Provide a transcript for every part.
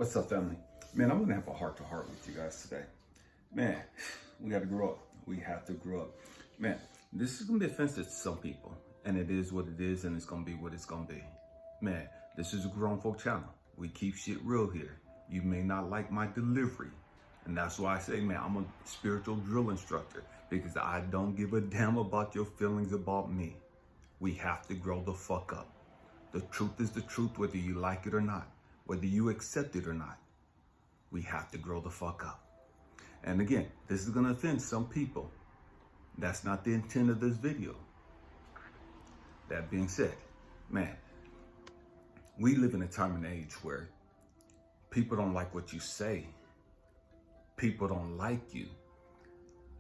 What's up, family? Man, I'm gonna have a heart-to-heart with you guys today. Man, we gotta grow up. We have to grow up. Man, this is gonna be offensive to some people, and it is what it is, and it's gonna be what it's gonna be. Man, this is a grown folk channel. We keep shit real here. You may not like my delivery, and that's why I say, man, I'm a spiritual drill instructor, because I don't give a damn about your feelings about me. We have to grow the fuck up. The truth is the truth, whether you like it or not. Whether you accept it or not, we have to grow the fuck up. And again, this is going to offend some people. That's not the intent of this video. That being said, man, we live in a time and age where people don't like what you say. People don't like you.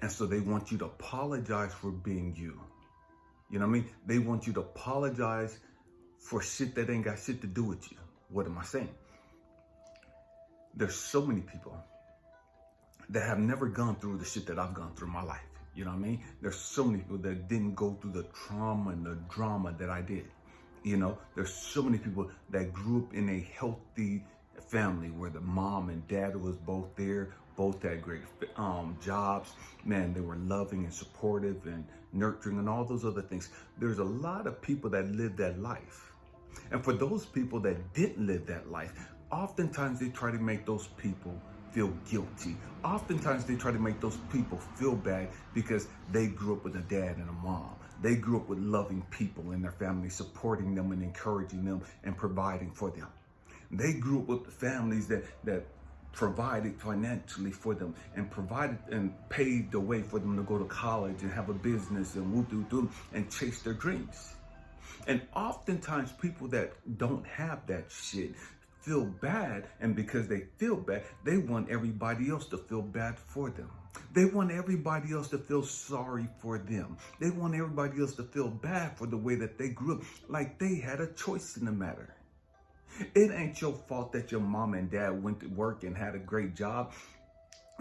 And so they want you to apologize for being you. You know what I mean? They want you to apologize for shit that ain't got shit to do with you. What am I saying? There's so many people that have never gone through the shit that I've gone through in my life. You know what I mean? There's so many people that didn't go through the trauma and the drama that I did. You know, there's so many people that grew up in a healthy family where the mom and dad was both there, both had great jobs. Man, they were loving and supportive and nurturing and all those other things. There's a lot of people that lived that life. And for those people that didn't live that life, oftentimes they try to make those people feel guilty. Oftentimes they try to make those people feel bad because they grew up with a dad and a mom. They grew up with loving people in their family, supporting them and encouraging them and providing for them. They grew up with families that provided financially for them and provided and paved the way for them to go to college and have a business and whoop-doo-doo and chase their dreams. And oftentimes people that don't have that shit feel bad, and because they feel bad, they want everybody else to feel bad for them. They want everybody else to feel sorry for them. They want everybody else to feel bad for the way that they grew up, like they had a choice in the matter. It ain't your fault that your mom and dad went to work and had a great job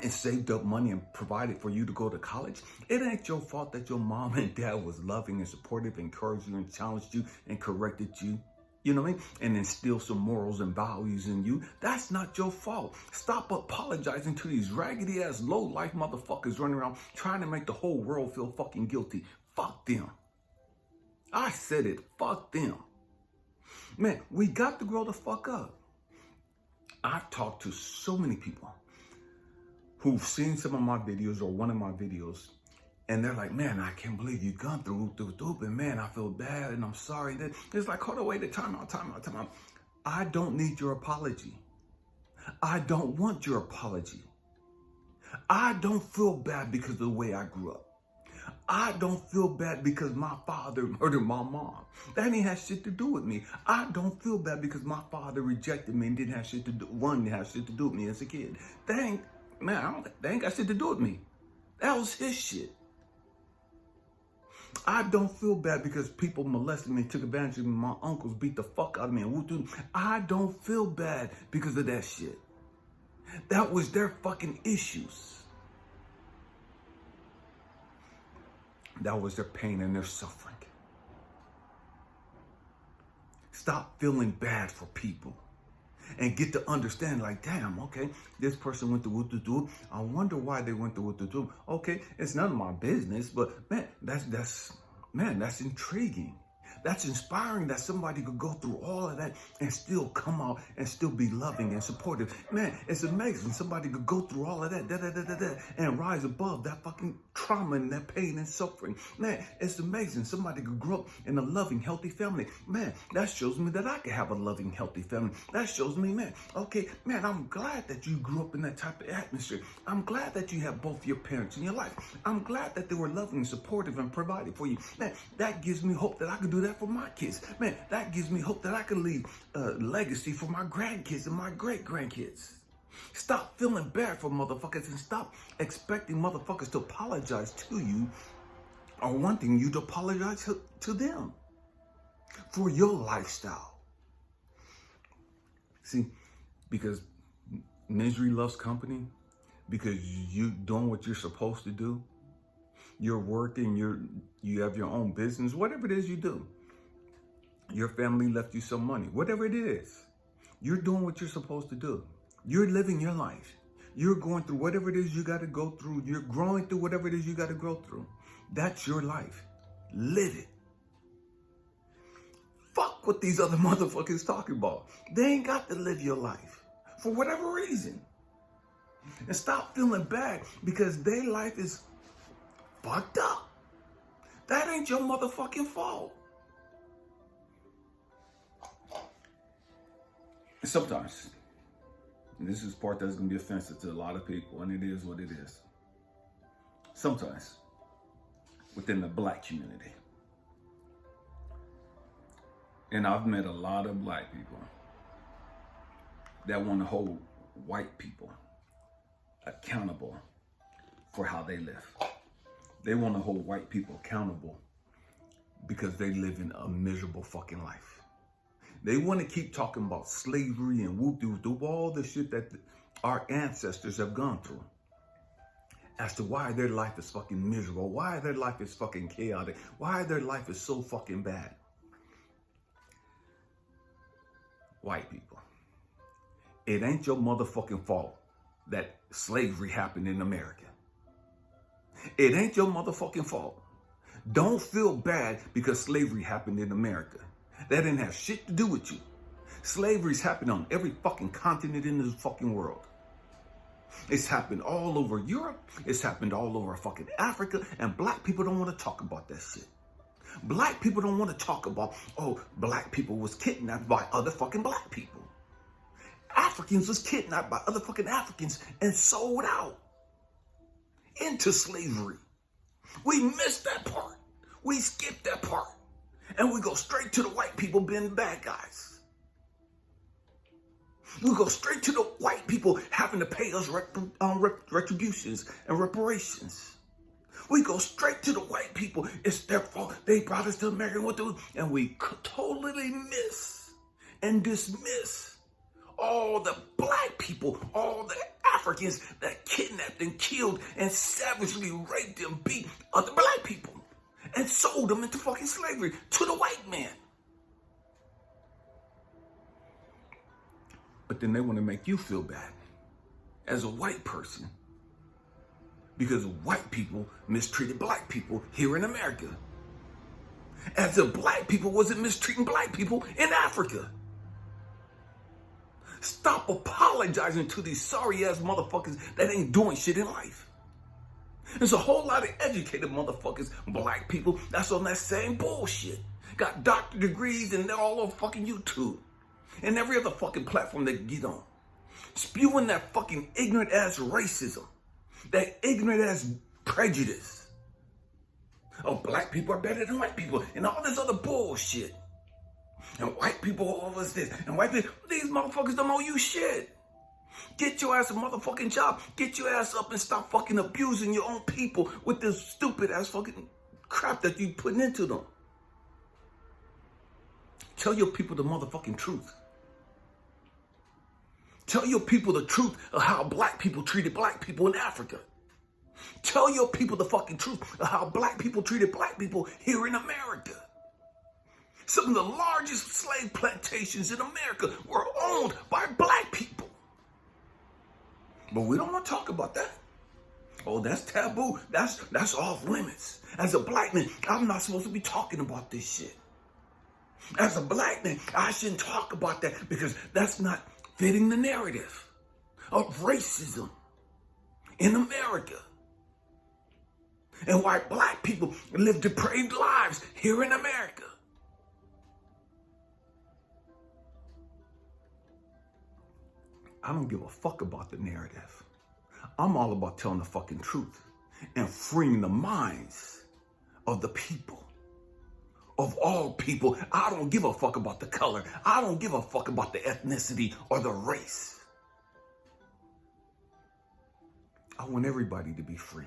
and saved up money and provided for you to go to college. It ain't your fault that your mom and dad was loving and supportive, encouraged you and challenged you and corrected you. You know what I mean? And instilled some morals and values in you. That's not your fault. Stop apologizing to these raggedy ass low life motherfuckers running around trying to make the whole world feel fucking guilty. Fuck them. I said it. Fuck them. Man, we got to grow the fuck up. I've talked to so many people who've seen some of my videos or one of my videos, and they're like, man, I can't believe you've gone through, and man, I feel bad, and I'm sorry. That it's like, hold on, wait, time out. I don't need your apology. I don't want your apology. I don't feel bad because of the way I grew up. I don't feel bad because my father murdered my mom. That ain't have shit to do with me. I don't feel bad because my father rejected me and didn't have shit to do with me as a kid. They ain't got shit to do with me. That was his shit. I don't feel bad because people molested me, took advantage of me, my uncles beat the fuck out of me, and I don't feel bad because of that shit. That was their fucking issues. That was their pain and their suffering. Stop feeling bad for people and get to understand, like, damn, okay, this person went through whoop-de-doo. I wonder why they went through whoop-de-doo. Okay, it's none of my business, but man, that's intriguing. That's inspiring that somebody could go through all of that and still come out and still be loving and supportive. Man, it's amazing. Somebody could go through all of that, and rise above that fucking trauma and that pain and suffering. Man, it's amazing. Somebody could grow up in a loving, healthy family. Man, that shows me that I can have a loving, healthy family. That shows me, man, okay, man, I'm glad that you grew up in that type of atmosphere. I'm glad that you have both your parents in your life. I'm glad that they were loving, supportive, and provided for you. Man, that gives me hope that I can do that for my kids. Man, that gives me hope that I can leave a legacy for my grandkids and my great-grandkids. Stop feeling bad for motherfuckers and stop expecting motherfuckers to apologize to you or wanting you to apologize to them for your lifestyle. See, because misery loves company, because you doing what you're supposed to do, you're working, you have your own business, whatever it is you do. Your family left you some money, whatever it is. You're doing what you're supposed to do. You're living your life. You're going through whatever it is you got to go through. You're growing through whatever it is you got to go through. That's your life. Live it. Fuck what these other motherfuckers talking about. They ain't got to live your life for whatever reason. And stop feeling bad because their life is fucked up. That ain't your motherfucking fault. Sometimes, and this is part that's going to be offensive to a lot of people, and it is what it is. Sometimes, within the black community, and I've met a lot of black people that want to hold white people accountable for how they live. They want to hold white people accountable because they live in a miserable fucking life. They want to keep talking about slavery and whoop-de-whoop, all the shit that our ancestors have gone through as to why their life is fucking miserable, why their life is fucking chaotic, why their life is so fucking bad. White people, it ain't your motherfucking fault that slavery happened in America. It ain't your motherfucking fault. Don't feel bad because slavery happened in America. That didn't have shit to do with you. Slavery's happened on every fucking continent in this fucking world. It's happened all over Europe. It's happened all over fucking Africa. And black people don't want to talk about that shit. Black people don't want to talk about, oh, black people was kidnapped by other fucking black people. Africans was kidnapped by other fucking Africans and sold out into slavery. We missed that part. We skipped that part. And we go straight to the white people being bad guys. We go straight to the white people having to pay us retributions and reparations. We go straight to the white people. It's their fault. They brought us to America. And we totally miss and dismiss all the black people, all the Africans that kidnapped and killed and savagely raped and beat other black people and sold them into fucking slavery to the white man. But then they want to make you feel bad as a white person because white people mistreated black people here in America. As if black people wasn't mistreating black people in Africa. Stop apologizing to these sorry ass motherfuckers that ain't doing shit in life. There's a whole lot of educated motherfuckers, black people, that's on that same bullshit. Got doctorate degrees and they're all over fucking YouTube. And every other fucking platform they get on. Spewing that fucking ignorant ass racism. That ignorant ass prejudice. Oh, black people are better than white people. And all this other bullshit. And white people all this. And white people, these motherfuckers don't owe you shit. Get your ass a motherfucking job. Get your ass up and stop fucking abusing your own people with this stupid ass fucking crap that you putting into them. Tell your people the motherfucking truth. Tell your people the truth of how black people treated black people in Africa. Tell your people the fucking truth of how black people treated black people here in America. Some of the largest slave plantations in America were owned by black people. But we don't want to talk about that. Oh, that's taboo. That's off limits. As a black man, I'm not supposed to be talking about this shit. As a black man, I shouldn't talk about that because that's not fitting the narrative of racism in America. And why black people live depraved lives here in America. I don't give a fuck about the narrative. I'm all about telling the fucking truth and freeing the minds of the people. Of all people. I don't give a fuck about the color. I don't give a fuck about the ethnicity or the race. I want everybody to be free.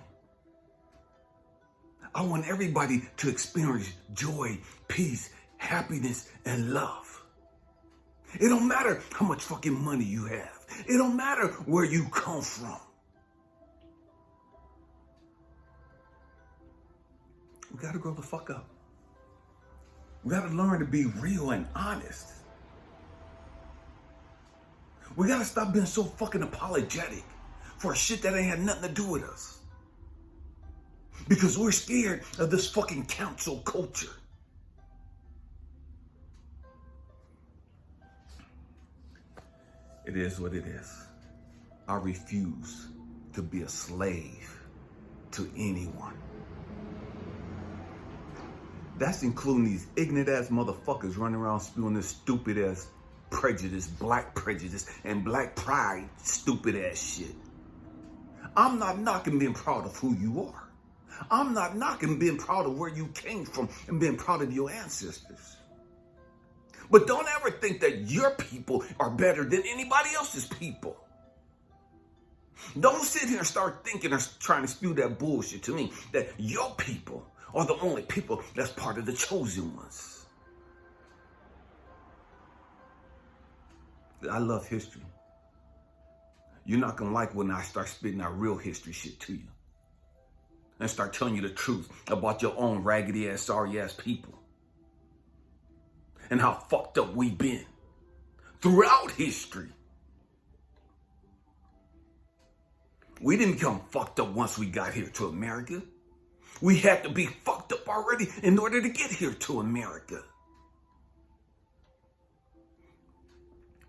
I want everybody to experience joy, peace, happiness, and love. It don't matter how much fucking money you have. It don't matter where you come from. We gotta grow the fuck up. We gotta learn to be real and honest. We got to stop being so fucking apologetic for shit that ain't had nothing to do with us. Because we're scared of this fucking cancel culture. It is what it is. I refuse to be a slave to anyone. That's including these ignorant ass motherfuckers running around spewing this stupid ass prejudice, black prejudice, and black pride, stupid ass shit. I'm not knocking being proud of who you are. I'm not knocking being proud of where you came from and being proud of your ancestors. But don't ever think that your people are better than anybody else's people. Don't sit here and start thinking or trying to spew that bullshit to me that your people are the only people that's part of the chosen ones. I love history. You're not going to like when I start spitting out real history shit to you. And start telling you the truth about your own raggedy ass, sorry ass people. And how fucked up we've been throughout history. We didn't become fucked up once we got here to America. We had to be fucked up already in order to get here to America.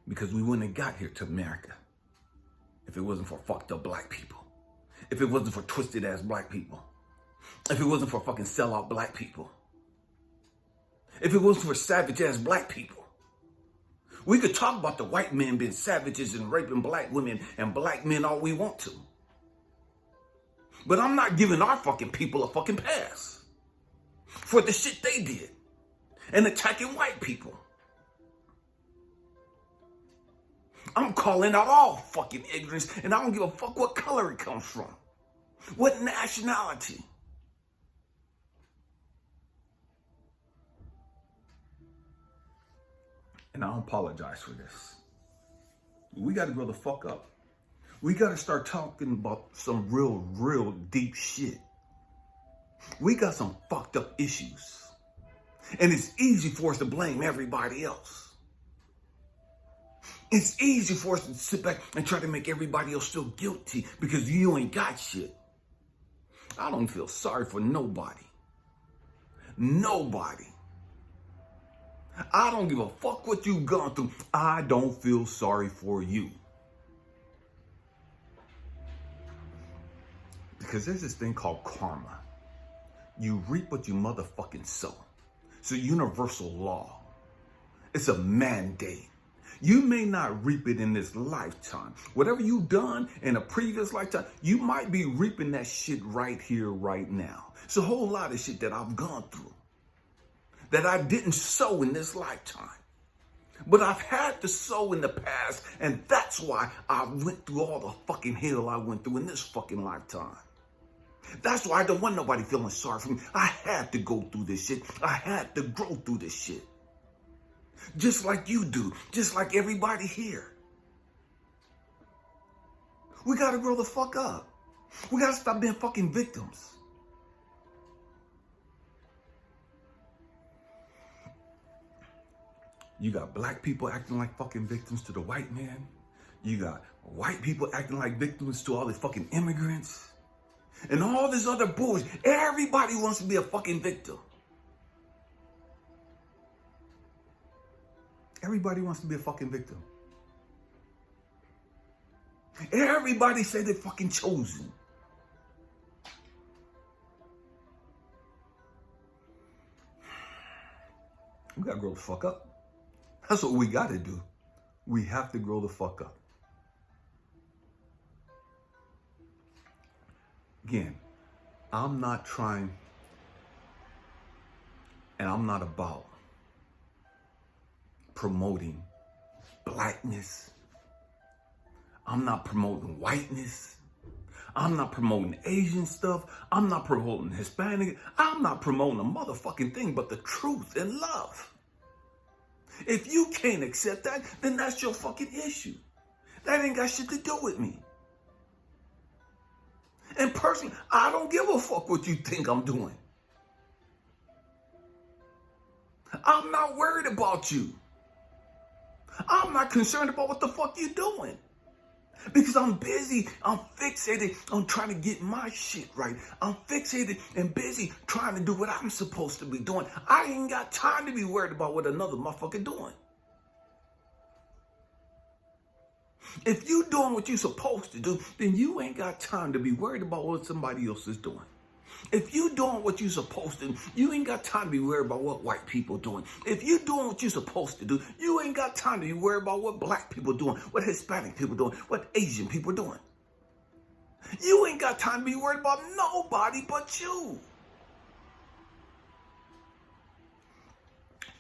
Because we wouldn't have got here to America if it wasn't for fucked up black people. If it wasn't for twisted ass black people. If it wasn't for fucking sellout black people. If it wasn't for savage ass black people. We could talk about the white men being savages and raping black women and black men all we want to. But I'm not giving our fucking people a fucking pass for the shit they did and attacking white people. I'm calling out all fucking ignorance, and I don't give a fuck what color it comes from, what nationality. And I don't apologize for this. We got to grow the fuck up. We got to start talking about some real deep shit. We got some fucked up issues. And it's easy for us to blame everybody else. It's easy for us to sit back and try to make everybody else feel guilty because you ain't got shit. I don't feel sorry for nobody. Nobody. I don't give a fuck what you've gone through. I don't feel sorry for you. Because there's this thing called karma. You reap what you motherfucking sow. It's a universal law. It's a mandate. You may not reap it in this lifetime. Whatever you've done in a previous lifetime, you might be reaping that shit right here, right now. It's a whole lot of shit that I've gone through that I didn't sow in this lifetime. But I've had to sow in the past, and that's why I went through all the fucking hell I went through in this fucking lifetime. That's why I don't want nobody feeling sorry for me. I had to go through this shit. I had to grow through this shit. Just like you do. Just like everybody here. We gotta grow the fuck up. We gotta stop being fucking victims. You got black people acting like fucking victims to the white man. You got white people acting like victims to all the fucking immigrants. And all this other bullshit. Everybody wants to be a fucking victim. Everybody wants to be a fucking victim. Everybody say they're fucking chosen. We gotta grow the fuck up. That's what we gotta do. We have to grow the fuck up. Again, I'm not trying, and I'm not about promoting blackness. I'm not promoting whiteness. I'm not promoting Asian stuff. I'm not promoting Hispanic. I'm not promoting a motherfucking thing but the truth and love. If you can't accept that, then that's your fucking issue. That ain't got shit to do with me. And personally, I don't give a fuck what you think I'm doing. I'm not worried about you. I'm not concerned about what the fuck you're doing. Because I'm busy, I'm fixated on trying to get my shit right. I'm fixated and busy trying to do what I'm supposed to be doing. I ain't got time to be worried about what another motherfucker doing. If you doing what you're supposed to do, then you ain't got time to be worried about what somebody else is doing. If you doing what you're supposed to do, you ain't got time to be worried about what white people doing. If you doing what you're supposed to do, you ain't got time to be worried about what black people doing, what Hispanic people doing, what Asian people doing. You ain't got time to be worried about nobody but you.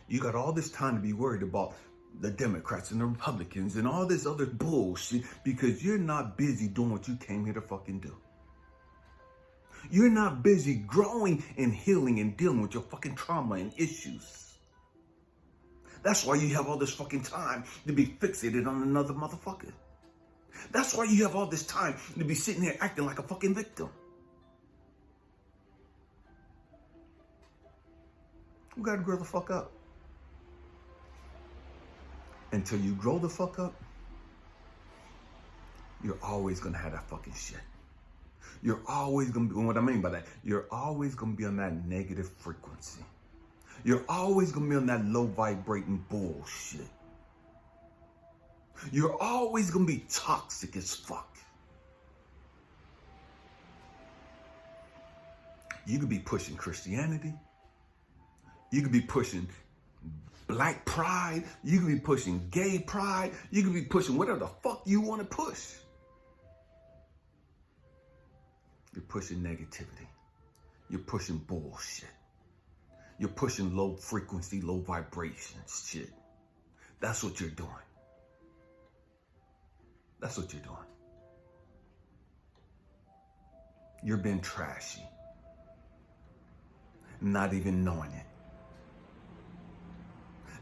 You got all this time to be worried about the Democrats and the Republicans and all this other bullshit because you're not busy doing what you came here to fucking do. You're not busy growing and healing and dealing with your fucking trauma and issues. That's why you have all this fucking time to be fixated on another motherfucker. That's why you have all this time to be sitting here acting like a fucking victim. You gotta grow the fuck up. Until you grow the fuck up, you're always gonna have that fucking shit. You're always going to be, what I mean by that, you're always going to be on that negative frequency. You're always going to be on that low vibrating bullshit. You're always going to be toxic as fuck. You could be pushing Christianity. You could be pushing black pride. You could be pushing gay pride. You could be pushing whatever the fuck you want to push. You're pushing negativity. You're pushing bullshit. You're pushing low frequency, low vibration shit. That's what you're doing. That's what you're doing. You're being trashy. Not even knowing it.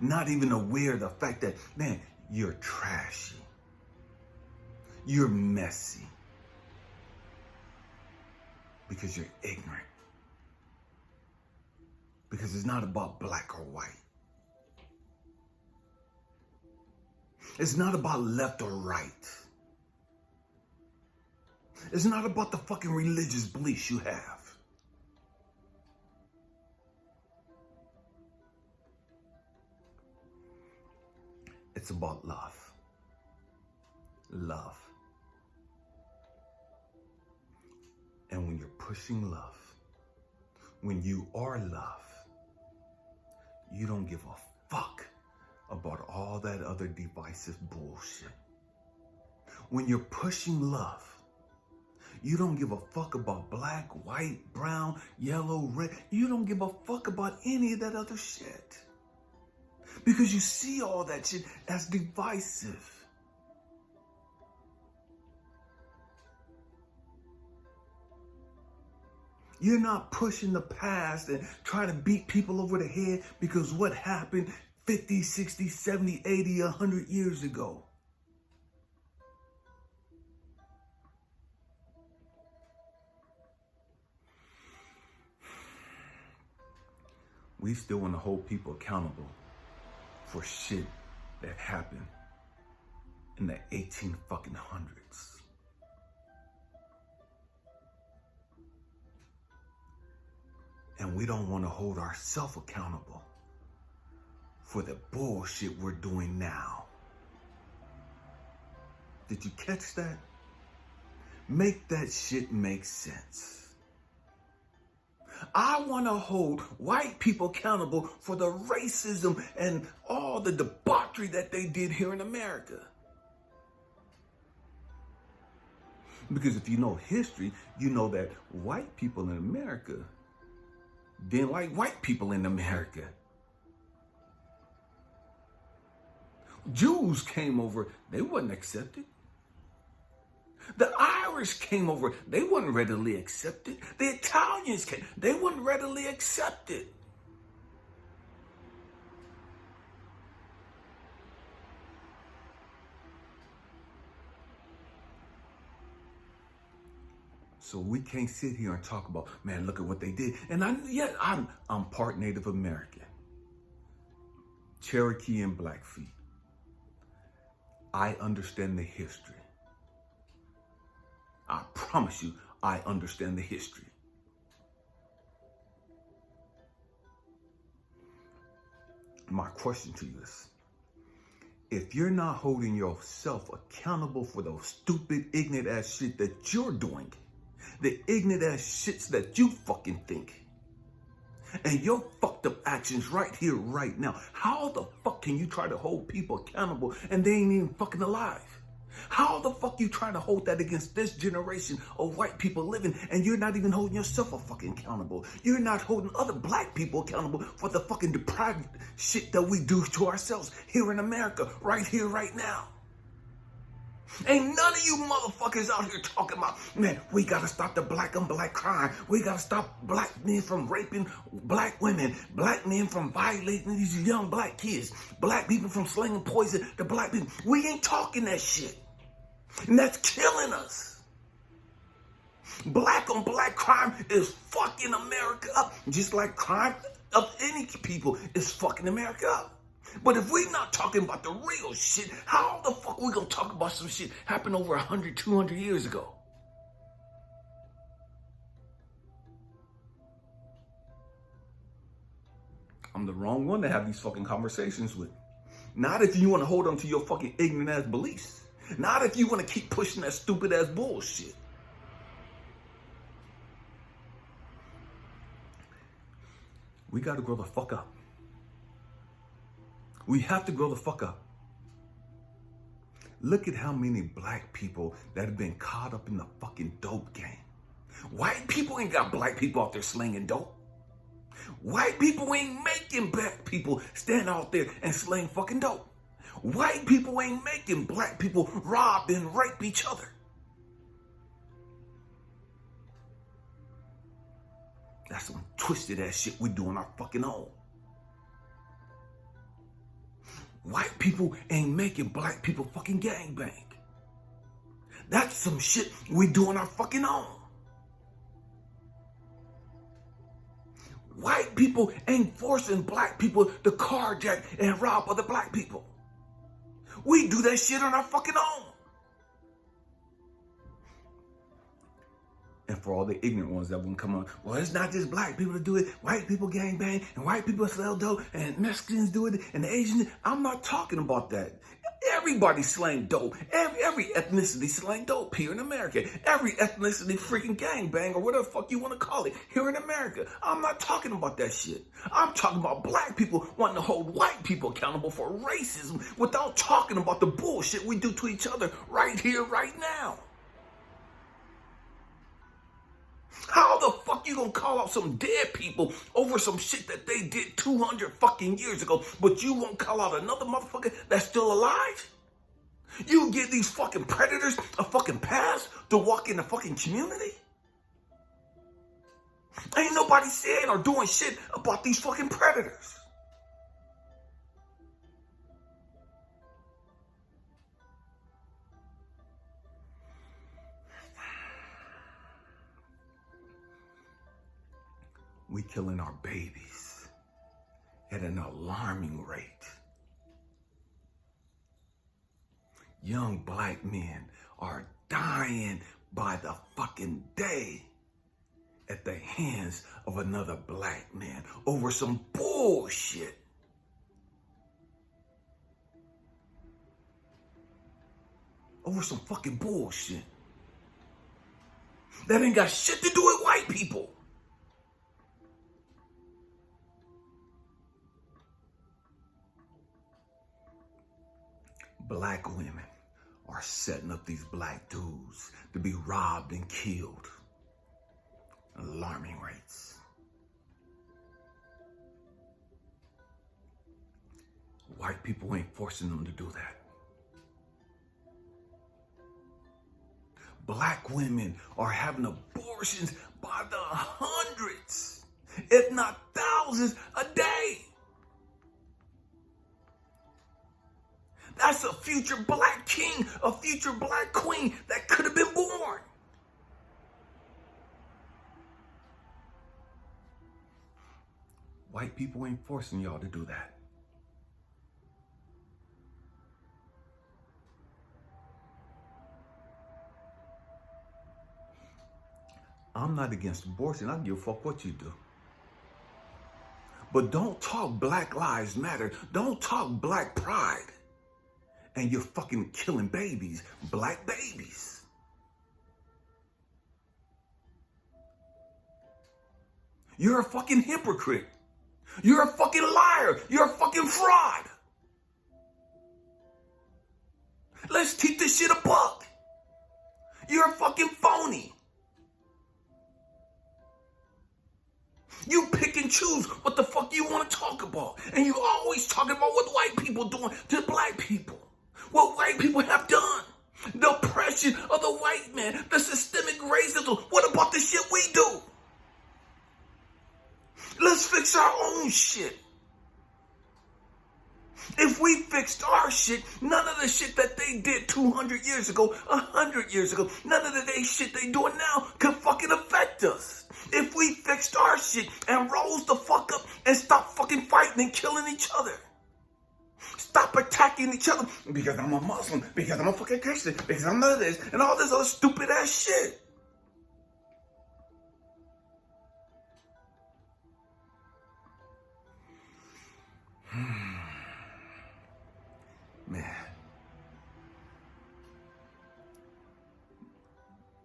Not even aware of the fact that, man, you're trashy. You're messy. Because you're ignorant. Because it's not about black or white. It's not about left or right. It's not about the fucking religious beliefs you have. It's about love. Love. And when you're pushing love, when you are love, you don't give a fuck about all that other divisive bullshit. When you're pushing love, you don't give a fuck about black, white, brown, yellow, red. You don't give a fuck about any of that other shit. Because you see all that shit as divisive. You're not pushing the past and trying to beat people over the head because what happened 50, 60, 70, 80, 100 years ago. We still want to hold people accountable for shit that happened in the 18 fucking hundreds. And we don't want to hold ourselves accountable for the bullshit we're doing now. Did you catch that? Make that shit make sense. I want to hold white people accountable for the racism and all the debauchery that they did here in America. Because if you know history, you know that white people in America didn't like white people in America. Jews came over, they wasn't accepted. The Irish came over, they wasn't readily accepted. The Italians came, they wasn't readily accepted. So we can't sit here and talk about, man, look at what they did. And I'm part Native American. Cherokee and Blackfeet. I understand the history. I promise you, I understand the history. My question to you is, if you're not holding yourself accountable for those stupid, ignorant ass shit that you're doing, the ignorant ass shits that you fucking think, and your fucked up actions right here, right now, how the fuck can you try to hold people accountable and they ain't even fucking alive? How the fuck you trying to hold that against this generation of white people living and you're not even holding yourself fucking accountable? You're not holding other black people accountable for the fucking deprived shit that we do to ourselves here in America, right here, right now. Ain't none of you motherfuckers out here talking about, man, we gotta stop the black on black crime. We gotta stop black men from raping black women, black men from violating these young black kids, black people from slinging poison to black people. We ain't talking that shit. And that's killing us. Black on black crime is fucking America up. Just like crime of any people is fucking America up. But if we're not talking about the real shit, how the fuck we gonna talk about some shit happened over 100, 200 years ago? I'm the wrong one to have these fucking conversations with. Not if you want to hold on to your fucking ignorant ass beliefs. Not if you want to keep pushing that stupid ass bullshit. We got to grow the fuck up. We have to grow the fuck up. Look at how many black people that have been caught up in the fucking dope game. White people ain't got black people out there slinging dope. White people ain't making black people stand out there and sling fucking dope. White people ain't making black people rob and rape each other. That's some twisted ass shit we do on our fucking own. White people ain't making black people fucking gangbang. That's some shit we do on our fucking own. White people ain't forcing black people to carjack and rob other black people. We do that shit on our fucking own. And for all the ignorant ones that wouldn't come on, well, it's not just black people to do it. White people gangbang, and white people sell dope, and Mexicans do it, and the Asians. I'm not talking about that. Everybody slang dope. Every ethnicity slang dope here in America. Every ethnicity freaking gangbang or whatever the fuck you want to call it here in America. I'm not talking about that shit. I'm talking about black people wanting to hold white people accountable for racism without talking about the bullshit we do to each other right here, right now. How the fuck you gonna call out some dead people over some shit that they did 200 fucking years ago, but you won't call out another motherfucker that's still alive? You give these fucking predators a fucking pass to walk in the fucking community? Ain't nobody saying or doing shit about these fucking predators. We killing our babies at an alarming rate. Young black men are dying by the fucking day at the hands of another black man over some bullshit. Over some fucking bullshit. That ain't got shit to do with white people. Black women are setting up these black dudes to be robbed and killed. Alarming rates. White people ain't forcing them to do that. Black women are having abortions by the hundreds, if not thousands, a day. That's a future black king, a future black queen that could have been born. White people ain't forcing y'all to do that. I'm not against abortion. I don't give a fuck what you do. But don't talk Black Lives Matter. Don't talk Black Pride. And you're fucking killing babies, black babies. You're a fucking hypocrite. You're a fucking liar. You're a fucking fraud. Let's keep this shit a buck. You're a fucking phony. You pick and choose what the fuck you want to talk about. And you always talking about what white people doing to black people. What white people have done. The oppression of the white man. The systemic racism. What about the shit we do? Let's fix our own shit. If we fixed our shit, none of the shit that they did 200 years ago, 100 years ago, none of the shit they doing now could fucking affect us. If we fixed our shit and rose the fuck up and stopped fucking fighting and killing each other. Stop attacking each other because I'm a Muslim, because I'm a fucking Christian, because I'm none of this, and all this other stupid ass shit. Man,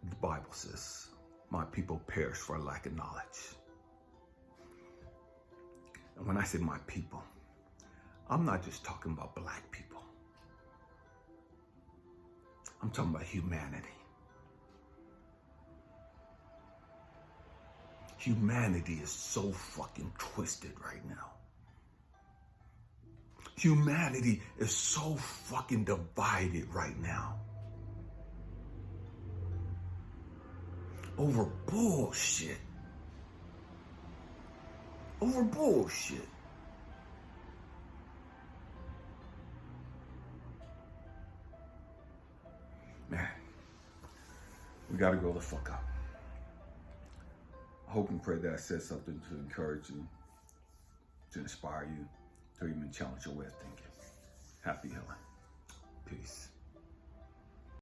the Bible says, my people perish for lack of knowledge. And when I say my people, I'm not just talking about black people. I'm talking about humanity. Humanity is so fucking twisted right now. Humanity is so fucking divided right now. Over bullshit. Over bullshit. Man, we gotta grow the fuck up. I hope and pray that I said something to encourage you, to inspire you, to even challenge your way of thinking. Happy healing. Peace.